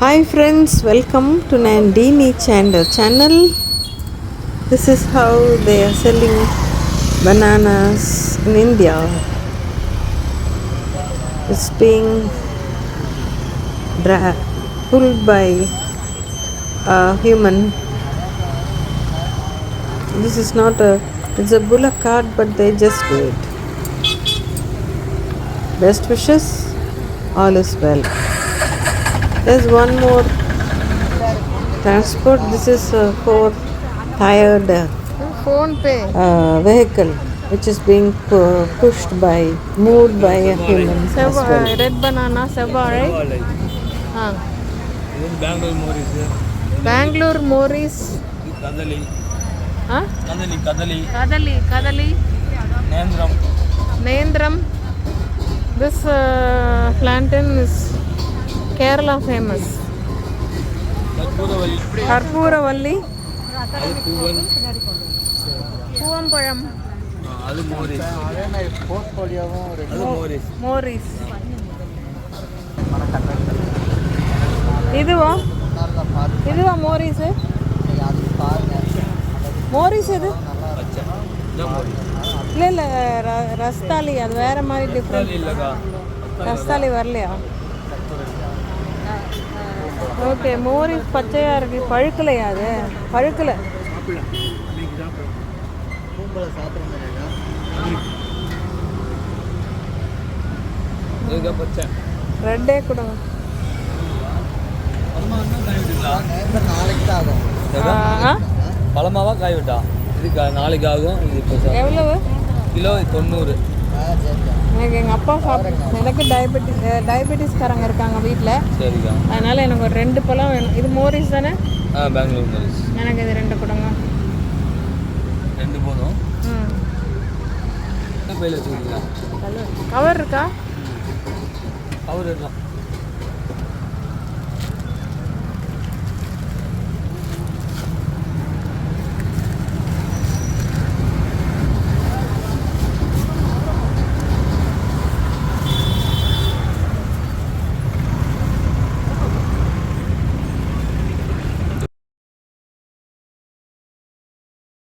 Hi friends, welcome to Nandini channel. This is how they are selling bananas in India. It's being pulled by a human. This is not it's a bullock cart, but they just do it. Best wishes, all is well. There's one more transport. This is for tired Phone pay. vehicle which is being moved by a human as well. Red banana, Savare. This Bangalore Morris. Bangalore Morris. Kadali. Huh? Kadali. Kadali. Nendram. This plantain is Kerala famous. Karpuravalli. Puvampazham. அது Morris. Morris. இதுவா Morris? Morris இது இல்லை ரஸ்தாலி, அது வேற மாதிரி different. Rasthali வரலையா? Okay, Morris பச்சையா இருக்கு. பழுக்கலையா? அது பழுக்கலை. ரெட்டே கொடுங்க. பழமாவா காய் விட்டா? இது நாளைக்கு ஆகும். இது இப்போ எவ்வளவு? கிலோ 90. எனக்கு எங்கள் அப்பா எனக்கு டயபெட்டிஸ்காரங்க இருக்காங்க வீட்டில். சரிக்கா. அதனால் எனக்கு ஒரு 2 பழம் வேணும். இது மோரிஸ் தானே? பெங்களூர் மோரிஸ். எனக்கு இது 2 கொடுங்க. 2 போதும். ம், பையில வச்சுக்கிங்களா? கவர் இருக்கா? கவர் இருக்கலாம்.